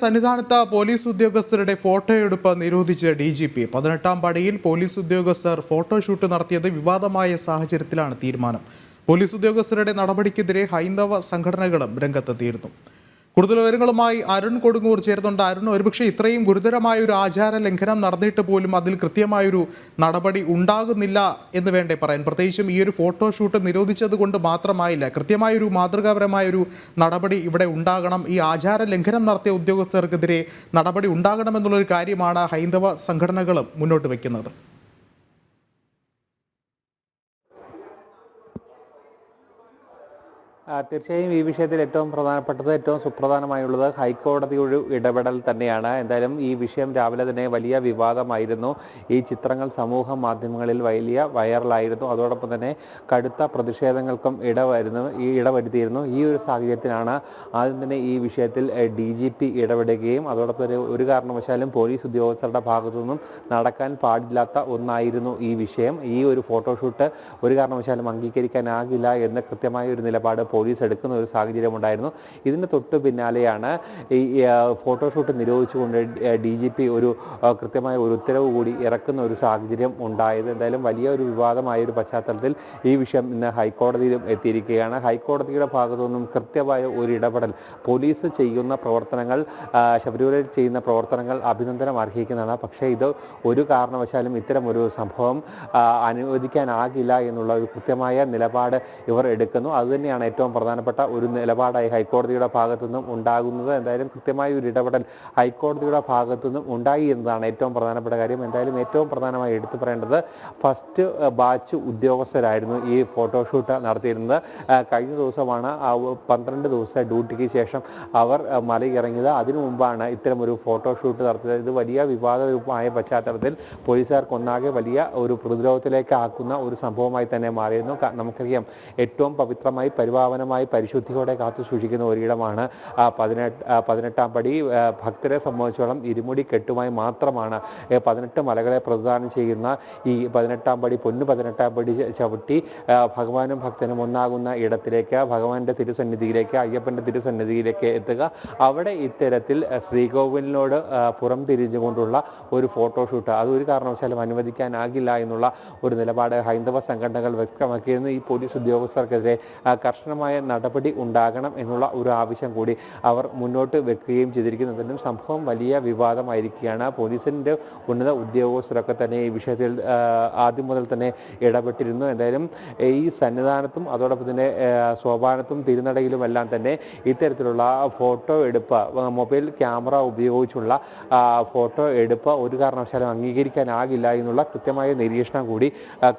സന്നിധാനത്ത് പോലീസ് ഉദ്യോഗസ്ഥരുടെ ഫോട്ടോയെടുപ്പ് നിരോധിച്ച് DGP. 18-ാം പടിയിൽ പോലീസ് ഉദ്യോഗസ്ഥർ ഫോട്ടോഷൂട്ട് നടത്തിയത് വിവാദമായ സാഹചര്യത്തിലാണ് തീരുമാനം. പോലീസ് ഉദ്യോഗസ്ഥരുടെ നടപടിക്കെതിരെ ഹൈന്ദവ സംഘടനകളും രംഗത്തെത്തിയിരുന്നു. കൂടുതൽ വിവരങ്ങളുമായി അരുൺ കൊടുങ്ങൂർ ചേർന്നുണ്ട്. അരുൺ, ഒരുപക്ഷെ ഇത്രയും ഗുരുതരമായ ഒരു ആചാര ലംഘനം നടന്നിട്ട് പോലും അതിൽ കൃത്യമായൊരു നടപടി ഉണ്ടാകുന്നില്ല എന്ന് വേണ്ടേ പറയാൻ? പ്രത്യേകിച്ചും ഈ ഒരു ഫോട്ടോഷൂട്ട് നിരോധിച്ചത് കൊണ്ട് മാത്രമായില്ല, കൃത്യമായൊരു മാതൃകാപരമായൊരു നടപടി ഇവിടെ ഉണ്ടാകണം. ഈ ആചാര ലംഘനം നടത്തിയ ഉദ്യോഗസ്ഥർക്കെതിരെ നടപടി ഉണ്ടാകണമെന്നുള്ളൊരു കാര്യമാണ് ഹൈന്ദവ സംഘടനകളും മുന്നോട്ട് വയ്ക്കുന്നത്. തീർച്ചയായും ഈ വിഷയത്തിൽ ഏറ്റവും പ്രധാനപ്പെട്ടത്, ഏറ്റവും സുപ്രധാനമായുള്ളത് ഹൈക്കോടതിയുടെ ഇടപെടൽ തന്നെയാണ്. എന്തായാലും ഈ വിഷയം രാവിലെ തന്നെ വലിയ വിവാദമായിരുന്നു. ഈ ചിത്രങ്ങൾ സമൂഹ മാധ്യമങ്ങളിൽ വലിയ വൈറലായിരുന്നു. അതോടൊപ്പം തന്നെ കടുത്ത പ്രതിഷേധങ്ങൾക്കും ഇടവരുത്തിയിരുന്നു. ഈ ഒരു സാഹചര്യത്തിലാണ് ആദ്യം തന്നെ ഈ വിഷയത്തിൽ DGP ഇടപെടുകയും അതോടൊപ്പം തന്നെ ഒരു കാരണവശാലും പോലീസ് ഉദ്യോഗസ്ഥരുടെ ഭാഗത്തു നിന്നും നടക്കാൻ പാടില്ലാത്ത ഒന്നായിരുന്നു ഈ വിഷയം. ഈ ഒരു ഫോട്ടോഷൂട്ട് ഒരു കാരണവശാലും അംഗീകരിക്കാനാകില്ല എന്ന കൃത്യമായ ഒരു നിലപാട് പോലീസ് എടുക്കുന്ന ഒരു സാഹചര്യം ഉണ്ടായിരുന്നു. ഇതിന് തൊട്ട് പിന്നാലെയാണ് ഈ ഫോട്ടോഷൂട്ട് നിരോധിച്ചുകൊണ്ട് DGP ഒരു കൃത്യമായ ഒരു ഉത്തരവ് കൂടി ഇറക്കുന്ന ഒരു സാഹചര്യം ഉണ്ടായത്. എന്തായാലും വലിയ ഒരു വിവാദമായ ഒരു പശ്ചാത്തലത്തിൽ ഈ വിഷയം ഇന്ന് ഹൈക്കോടതിയിലും എത്തിയിരിക്കുകയാണ്. ഹൈക്കോടതിയുടെ ഭാഗത്തു നിന്നും കൃത്യമായ ഒരു ഇടപെടൽ, പോലീസ് ചെയ്യുന്ന പ്രവർത്തനങ്ങൾ, ശബരിമലയിൽ ചെയ്യുന്ന പ്രവർത്തനങ്ങൾ അഭിനന്ദനം അർഹിക്കുന്നതാണ്. പക്ഷേ ഇത് ഒരു കാരണവശാലും ഇത്തരം ഒരു സംഭവം അനുവദിക്കാനാകില്ല എന്നുള്ള ഒരു കൃത്യമായ നിലപാട് ഇവർ എടുക്കുന്നു. അതുതന്നെയാണ് ഏറ്റവും പ്രധാനപ്പെട്ട ഒരു നിലപാടായി ഹൈക്കോടതിയുടെ ഭാഗത്തു നിന്നും ഉണ്ടാകുന്നത്. എന്തായാലും കൃത്യമായ ഒരു ഇടപെടൽ ഹൈക്കോടതിയുടെ ഭാഗത്തു നിന്നും ഉണ്ടായി എന്നതാണ് ഏറ്റവും പ്രധാനപ്പെട്ട കാര്യം. എന്തായാലും ഏറ്റവും പ്രധാനമായി എടുത്തു പറയേണ്ടത് ഫസ്റ്റ് ബാച്ച് ഉദ്യോഗസ്ഥരായിരുന്നു ഈ ഫോട്ടോഷൂട്ട് നടത്തിയിരുന്നത്. കഴിഞ്ഞ ദിവസമാണ് 12 ദിവസത്തെ ഡ്യൂട്ടിക്ക് ശേഷം അവർ മലയിറങ്ങിയത്. അതിനു മുമ്പാണ് ഇത്തരമൊരു ഫോട്ടോഷൂട്ട് നടത്തിയത്. ഇത് വലിയ വിവാദമായ പശ്ചാത്തലത്തിൽ പോലീസുകാർക്കൊന്നാകെ വലിയ ഒരു പ്രതിരോധത്തിലേക്ക് ആക്കുന്ന ഒരു സംഭവമായി തന്നെ മാറിയിരുന്നു. നമുക്കറിയാം, ഏറ്റവും പവിത്രമായി പരിപാവനമായി പരിശുദ്ധിയോടെ കാത്തു സൂക്ഷിക്കുന്ന ഒരിടമാണ് 18-ാം പടി. ഭക്തരെ സംബന്ധിച്ചോളം ഇരുമുടി കെട്ടുമായി മാത്രമാണ് 18 മലകളെ പ്രതിദാനം ചെയ്യുന്ന ഈ 18-ാം പടി, പൊന്നു 18-ാം പടി ചവിട്ടി ഭഗവാനും ഭക്തനും ഒന്നാകുന്ന ഇടത്തിലേക്ക്, ഭഗവാന്റെ തിരുസന്നിധിയിലേക്ക്, അയ്യപ്പൻ്റെ തിരുസന്നിധിയിലേക്ക് എത്തുക. അവിടെ ഇത്തരത്തിൽ ശ്രീകോവിലിനോട് പുറം തിരിഞ്ഞുകൊണ്ടുള്ള ഒരു ഫോട്ടോഷൂട്ട് അത് ഒരു കാരണവശാലും അനുവദിക്കാനാകില്ല എന്നുള്ള ഒരു നിലപാട് ഹൈന്ദവ സംഘടനകൾ വ്യക്തമാക്കിയിരുന്നു. ഈ പോലീസ് ഉദ്യോഗസ്ഥർക്കെതിരെ കർശനമായ നടപടി ഉണ്ടാകണം എന്നുള്ള ഒരു ആവശ്യം കൂടി അവർ മുന്നോട്ട് വെക്കുകയും ചെയ്തിരിക്കുന്നതിനും സംഭവം വലിയ വിവാദമായിരിക്കുകയാണ്. പോലീസിൻ്റെ ഉന്നത ഉദ്യോഗസ്ഥരൊക്കെ തന്നെ ഈ വിഷയത്തിൽ ആദ്യം മുതൽ തന്നെ ഇടപെട്ടിരുന്നു. എന്തായാലും ഈ സന്നിധാനത്തും അതോടൊപ്പം തന്നെ സോപാനത്തും തിരുനടയിലുമെല്ലാം തന്നെ ഇത്തരത്തിലുള്ള ഫോട്ടോ എടുപ്പ്, മൊബൈൽ ക്യാമറ ഉപയോഗിച്ചുള്ള ഫോട്ടോ എടുപ്പ് ഒരു കാരണവശാലും അംഗീകരിക്കാനാകില്ല എന്നുള്ള കൃത്യമായ നിരീക്ഷണം കൂടി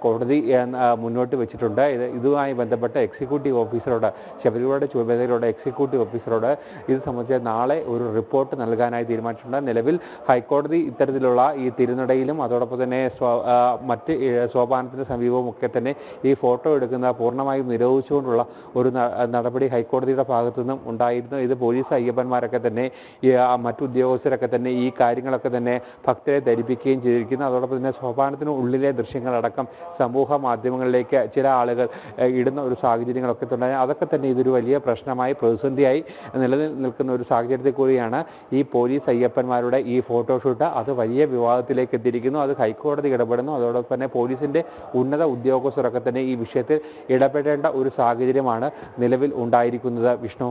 കോടതി മുന്നോട്ട് വെച്ചിട്ടുണ്ട്. ഇതുമായി ബന്ധപ്പെട്ട എക്സിക്യൂട്ടീവ് ഓഫീസറോട്, ശബരിമലയുടെ ചുമതലയുള്ള എക്സിക്യൂട്ടീവ് ഓഫീസറോട് ഇത് സംബന്ധിച്ച് നാളെ ഒരു റിപ്പോർട്ട് നൽകാനായി തീരുമാനിച്ചിട്ടുണ്ട്. നിലവിൽ ഹൈക്കോടതി ഇത്തരത്തിലുള്ള ഈ തിരുനടയിലും അതോടൊപ്പം തന്നെ മറ്റ് സോപാനത്തിന് സമീപവും ഒക്കെ തന്നെ ഈ ഫോട്ടോ എടുക്കുന്ന പൂർണ്ണമായും നിരോധിച്ചുകൊണ്ടുള്ള ഒരു നടപടി ഹൈക്കോടതിയുടെ ഭാഗത്തു നിന്നും ഉണ്ടായിരുന്നു. ഇത് പോലീസ് അയ്യപ്പന്മാരൊക്കെ തന്നെ മറ്റു ഉദ്യോഗസ്ഥരൊക്കെ തന്നെ ഈ കാര്യങ്ങളൊക്കെ തന്നെ ഭക്തരെ ധരിപ്പിക്കുകയും ചെയ്തിരിക്കുന്നു. അതോടൊപ്പം തന്നെ സോപാനത്തിന് ഉള്ളിലെ ദൃശ്യങ്ങളടക്കം സമൂഹ മാധ്യമങ്ങളിലേക്ക് ചില ആളുകൾ ഇടുന്ന ഒരു സാഹചര്യങ്ങളൊക്കെ ഉണ്ടായി. അതൊക്കെ തന്നെ ഇതൊരു വലിയ പ്രശ്നമായി, പ്രതിസന്ധിയായി നിലനിൽക്കുന്ന ഒരു സാഹചര്യത്തിൽ കൂടിയാണ് ഈ പോലീസ് അയ്യപ്പന്മാരുടെ ഈ ഫോട്ടോഷൂട്ട് അത് വലിയ വിവാദത്തിലേക്ക് എത്തിയിരിക്കുന്നു. അത് ഹൈക്കോടതി ഇടപെടുന്നു. അതോടൊപ്പം തന്നെ പോലീസിൻ്റെ ഉന്നത ഉദ്യോഗസ്ഥരൊക്കെ തന്നെ ഈ വിഷയത്തിൽ ഇടപെടേണ്ട ഒരു സാഹചര്യമാണ് നിലവിൽ ഉണ്ടായിരിക്കുന്നത്. വിഷ്ണു.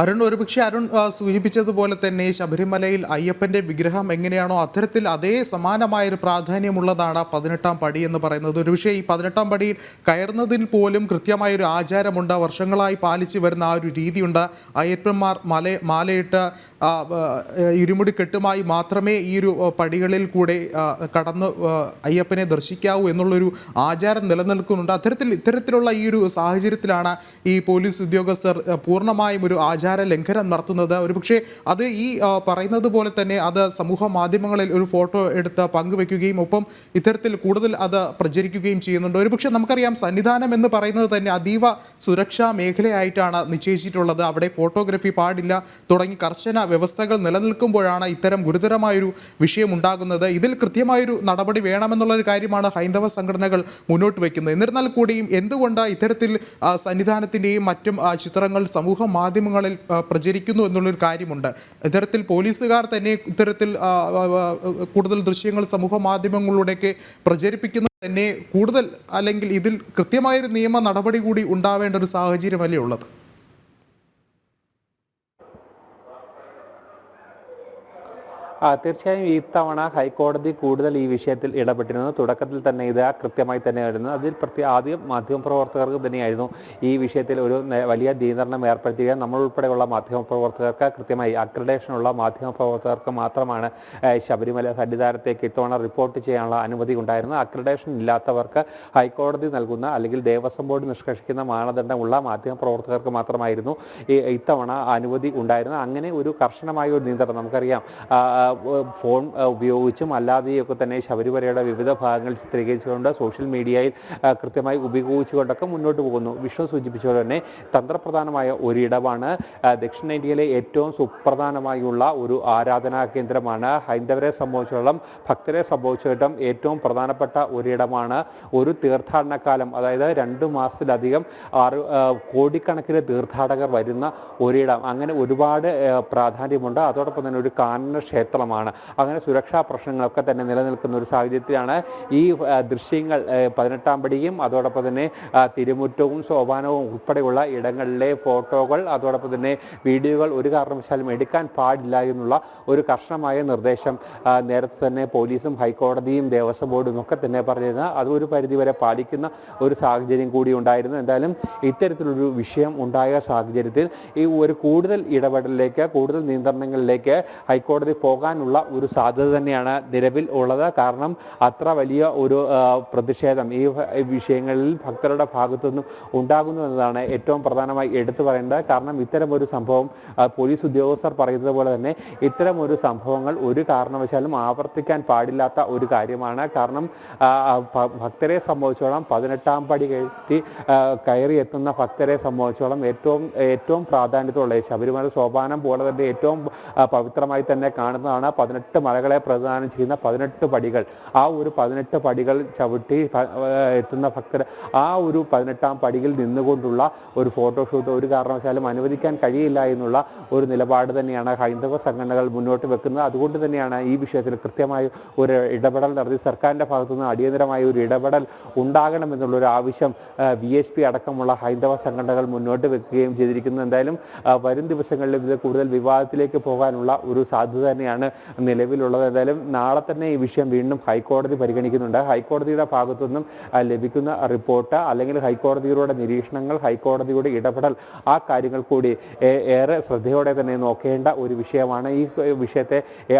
അരുൺ, ഒരുപക്ഷെ അരുൺ സൂചിപ്പിച്ചതുപോലെ തന്നെ ശബരിമലയിൽ അയ്യപ്പൻ്റെ വിഗ്രഹം എങ്ങനെയാണോ അത്തരത്തിൽ അതേ സമാനമായൊരു പ്രാധാന്യമുള്ളതാണ് 18-ാം പടി എന്ന് പറയുന്നത്. ഒരുപക്ഷെ ഈ 18-ാം പടിയിൽ കയറുന്നതിൽ പോലും കൃത്യമായൊരു ആചാരമുണ്ട്, വർഷങ്ങളായി പാലിച്ചു വരുന്ന ആ ഒരു രീതിയുണ്ട്. അയ്യപ്പന്മാർ മാലയിട്ട് ഇരുമുടി കെട്ടുമായി മാത്രമേ ഈ ഒരു പടികളിൽ കൂടെ കടന്ന് അയ്യപ്പനെ ദർശിക്കാവൂ എന്നുള്ളൊരു ആചാരം നിലനിൽക്കുന്നുണ്ട്. ഇത്തരത്തിലുള്ള ഈ ഒരു സാഹചര്യത്തിലാണ് ഈ പോലീസ് ഉദ്യോഗസ്ഥർ പൂർണ്ണമായും ഒരു ലംഘനം നടത്തുന്നത്. ഒരുപക്ഷെ അത് ഈ പറയുന്നത് പോലെ തന്നെ അത് സമൂഹ മാധ്യമങ്ങളിൽ ഒരു ഫോട്ടോ എടുത്ത് പങ്കുവെക്കുകയും ഒപ്പം ഇത്തരത്തിൽ കൂടുതൽ അത് പ്രചരിക്കുകയും ചെയ്യുന്നുണ്ട്. ഒരുപക്ഷെ നമുക്കറിയാം, സന്നിധാനം എന്ന് പറയുന്നത് തന്നെ അതീവ സുരക്ഷാ മേഖലയായിട്ടാണ് നിശ്ചയിച്ചിട്ടുള്ളത്. അവിടെ ഫോട്ടോഗ്രാഫി പാടില്ല തുടങ്ങി കർശന വ്യവസ്ഥകൾ നിലനിൽക്കുമ്പോഴാണ് ഇത്തരം ഗുരുതരമായൊരു വിഷയം ഉണ്ടാകുന്നത്. ഇതിൽ കൃത്യമായൊരു നടപടി വേണമെന്നുള്ളൊരു കാര്യമാണ് ഹൈന്ദവ സംഘടനകൾ മുന്നോട്ട് വയ്ക്കുന്നത്. എന്നിരുന്നാൽ കൂടിയും എന്തുകൊണ്ട് ഇത്തരത്തിൽ സന്നിധാനത്തിൻ്റെയും മറ്റും ചിത്രങ്ങൾ സമൂഹ മാധ്യമങ്ങളിൽ പ്രചരിക്കുന്നു എന്നുള്ളൊരു കാര്യമുണ്ട്. ഇത്തരത്തിൽ പോലീസുകാർ തന്നെ ഇത്തരത്തിൽ കൂടുതൽ ദൃശ്യങ്ങൾ സമൂഹ മാധ്യമങ്ങളിലൂടെയൊക്കെ പ്രചരിപ്പിക്കുന്നത് തന്നെ കൂടുതൽ, അല്ലെങ്കിൽ ഇതിൽ കൃത്യമായൊരു നിയമ നടപടി കൂടി ഉണ്ടാവേണ്ട ഒരു സാഹചര്യമല്ലേ ഉള്ളത്? തീർച്ചയായും ഇത്തവണ ഹൈക്കോടതി കൂടുതൽ ഈ വിഷയത്തിൽ ഇടപെട്ടിരുന്നു. തുടക്കത്തിൽ തന്നെ ഇത് കൃത്യമായി തന്നെയായിരുന്നു. അതിൽ ആദ്യം മാധ്യമപ്രവർത്തകർക്ക് തന്നെയായിരുന്നു ഈ വിഷയത്തിൽ ഒരു വലിയ നിയന്ത്രണം ഏർപ്പെടുത്തുക. നമ്മളുൾപ്പെടെയുള്ള മാധ്യമപ്രവർത്തകർക്ക്, കൃത്യമായി അക്രഡേഷനുള്ള മാധ്യമപ്രവർത്തകർക്ക് മാത്രമാണ് ശബരിമല സന്നിധാനത്തേക്ക് ഇത്തവണ റിപ്പോർട്ട് ചെയ്യാനുള്ള അനുമതി ഉണ്ടായിരുന്നത്. അക്രഡേഷൻ ഇല്ലാത്തവർക്ക് ഹൈക്കോടതി നൽകുന്ന അല്ലെങ്കിൽ ദേവസ്വം ബോർഡ് നിഷ്കർഷിക്കുന്ന മാനദണ്ഡമുള്ള മാധ്യമപ്രവർത്തകർക്ക് മാത്രമായിരുന്നു ഇത്തവണ അനുമതി ഉണ്ടായിരുന്നത്. അങ്ങനെ ഒരു കർശനമായ ഒരു നിയന്ത്രണം നമുക്കറിയാം. ഫോൺ ഉപയോഗിച്ചും അല്ലാതെയൊക്കെ തന്നെ ശബരിമലയുടെ വിവിധ ഭാഗങ്ങൾ ചിത്രീകരിച്ചുകൊണ്ട് സോഷ്യൽ മീഡിയയിൽ കൃത്യമായി ഉപയോഗിച്ചുകൊണ്ടൊക്കെ മുന്നോട്ട് പോകുന്നു. വിഷ്ണു സൂചിപ്പിച്ചതുപോലെ തന്നെ തന്ത്രപ്രധാനമായ ഒരിടമാണ്. ദക്ഷിണേന്ത്യയിലെ ഏറ്റവും സുപ്രധാനമായുള്ള ഒരു ആരാധനാ കേന്ദ്രമാണ്. ഹൈന്ദവരെ സംബന്ധിച്ചിടത്തോളം, ഭക്തരെ സംബന്ധിച്ചിടത്തോളം ഏറ്റവും പ്രധാനപ്പെട്ട ഒരിടമാണ്. ഒരു തീർത്ഥാടനക്കാലം, അതായത് 2 മാസത്തിലധികം കോടിക്കണക്കിന് തീർത്ഥാടകർ വരുന്ന ഒരിടം. അങ്ങനെ ഒരുപാട് പ്രാധാന്യമുണ്ട്. അതോടൊപ്പം തന്നെ ഒരു കാനന ക്ഷേത്രമാണ്. അങ്ങനെ സുരക്ഷാ പ്രശ്നങ്ങളൊക്കെ തന്നെ നിലനിൽക്കുന്ന ഒരു സാഹചര്യത്തിലാണ് ഈ ദൃശ്യങ്ങൾ 18-ാം പടിയും അതോടൊപ്പം തന്നെ തിരുമുറ്റവും സോപാനവും ഉൾപ്പെടെയുള്ള ഇടങ്ങളിലെ ഫോട്ടോകൾ, അതോടൊപ്പം തന്നെ വീഡിയോകൾ ഒരു കാരണവശാലും എടുക്കാൻ പാടില്ല എന്നുള്ള ഒരു കർശനമായ നിർദ്ദേശം നേരത്തെ തന്നെ പോലീസും ഹൈക്കോടതിയും ദേവസ്വം ബോർഡും ഒക്കെ തന്നെ പറഞ്ഞിരുന്ന അത് ഒരു പരിധിവരെ പാലിക്കുന്ന ഒരു സാഹചര്യം കൂടി ഉണ്ടായിരുന്നു. എന്തായാലും ഇത്തരത്തിലൊരു വിഷയം ഉണ്ടായ സാഹചര്യത്തിൽ ഈ ഒരു കൂടുതൽ ഇടപെടലിലേക്ക്, കൂടുതൽ നിയന്ത്രണങ്ങളിലേക്ക് ഹൈക്കോടതി പോകാനുള്ള ഒരു സാധ്യത തന്നെയാണ് നിലവിൽ ഉള്ളത്. കാരണം അത്ര വലിയ ഒരു പ്രതിഷേധം ഈ വിഷയങ്ങളിൽ ഭക്തരുടെ ഭാഗത്തുനിന്നും ഉണ്ടാകുന്നു എന്നതാണ് ഏറ്റവും പ്രധാനമായി എടുത്തു പറയേണ്ടത്. കാരണം ഇത്തരമൊരു സംഭവം, പോലീസ് ഉദ്യോഗസ്ഥർ പറയുന്നത് പോലെ തന്നെ ഇത്തരമൊരു സംഭവങ്ങൾ ഒരു കാരണവശാലും ആവർത്തിക്കാൻ പാടില്ലാത്ത ഒരു കാര്യമാണ്. കാരണം ഭക്തരെ സംബന്ധിച്ചോളം 18-ാം പടി കയറി എത്തുന്ന ഭക്തരെ സംബന്ധിച്ചോളം ഏറ്റവും പ്രാധാന്യത്തോടെ ശബരിമല സോപാനം പോലെ തന്നെ ഏറ്റവും പവിത്രമായി തന്നെ കാണുന്നതാണ് 18 മലകളെ പ്രദാനം ചെയ്യുന്ന 18 പടികൾ. ആ ഒരു 18 പടികൾ ചവിട്ടി എത്തുന്ന ഭക്തർ ആ ഒരു 18-ാം പടിയിൽ നിന്നുകൊണ്ടുള്ള ഒരു ഫോട്ടോഷൂട്ട് ഒരു കാരണവശാലും അനുവദിക്കാൻ കഴിയില്ല എന്നുള്ള ഒരു നിലപാട് തന്നെയാണ് ഹൈന്ദവ സംഘടനകൾ മുന്നോട്ട് വെക്കുന്നത്. അതുകൊണ്ട് തന്നെയാണ് ഈ വിഷയത്തിൽ കൃത്യമായ ഒരു ഇടപെടൽ നടത്തി സർക്കാരിൻ്റെ ഭാഗത്തുനിന്ന് അടിയന്തരമായ ഒരു ഇടപെടൽ ഉണ്ടാകണമെന്നുള്ളൊരു ആവശ്യം VSP അടക്കമുള്ള ഹൈന്ദവ സംഘടനകൾ മുന്നോട്ട് വെക്കുകയും ചെയ്തിരിക്കുന്നത്. എന്തായാലും വരും ദിവസങ്ങളിൽ ഇത് കൂടുതൽ വിവാദത്തിലേക്ക് പോകാനുള്ള ഒരു സാധ്യത തന്നെയാണ് നിലവിലുള്ളത്. എന്തായാലും നാളെ തന്നെ ഈ വിഷയം വീണ്ടും ഹൈക്കോടതി പരിഗണിക്കുന്നുണ്ട്. ഹൈക്കോടതിയുടെ ഭാഗത്തുനിന്നും ലഭിക്കുന്ന റിപ്പോർട്ട്, അല്ലെങ്കിൽ ഹൈക്കോടതിയുടെ നിരീക്ഷണങ്ങൾ, ഹൈക്കോടതിയുടെ ഇടപെടൽ, ആ കാര്യങ്ങൾ കൂടി ഏറെ ശ്രദ്ധയോടെ തന്നെ നോക്കേണ്ട ഒരു വിഷയമാണ്. ഈ വിഷയത്തെ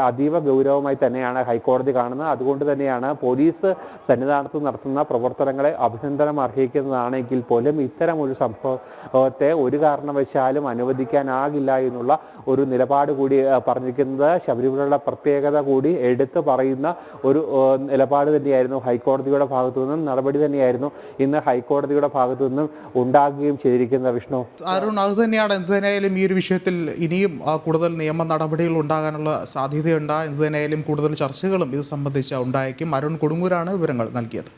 അതീവ ഗൗരവമായി തന്നെയാണ് ഹൈക്കോടതി കാണുന്നത്. അതുകൊണ്ട് തന്നെയാണ് പോലീസ് സന്നിധാനത്ത് നടത്തുന്ന പ്രവർത്തനങ്ങളെ അഭിനന്ദനം അർഹിക്കുന്നതാണെങ്കിൽ പോലും ഇത്തരം ഒരു സംഭവത്തെ ഒരു കാരണവശാലും അനുവദിക്കാനാകില്ല എന്നുള്ള ഒരു നിലപാട് കൂടി പറഞ്ഞിരിക്കുന്നത്. ശബരിമലയുടെ പ്രത്യേകത കൂടി എടുത്തു പറയുന്ന ഒരു നിലപാട് തന്നെയായിരുന്നു ഹൈക്കോടതിയുടെ ഭാഗത്തു നിന്നും, നടപടി തന്നെയായിരുന്നു ഇന്ന് ഹൈക്കോടതിയുടെ ഭാഗത്തു നിന്നും ഉണ്ടാകുകയും ചെയ്തിരിക്കുന്ന. വിഷ്ണു, അരുൺ, അത് തന്നെയാണ്. എന്ത് തന്നെയായാലും ഈ ഒരു വിഷയത്തിൽ ഇനിയും കൂടുതൽ നിയമ നടപടികൾ ഉണ്ടാകാനുള്ള സാധ്യതയുണ്ട്. എന്ത് തന്നെയായാലും കൂടുതൽ ചർച്ചകളും ഇത് സംബന്ധിച്ച് ഉണ്ടായേക്കും. അരുൺ കൊടുങ്ങൂരാണ് വിവരങ്ങൾ നൽകിയത്.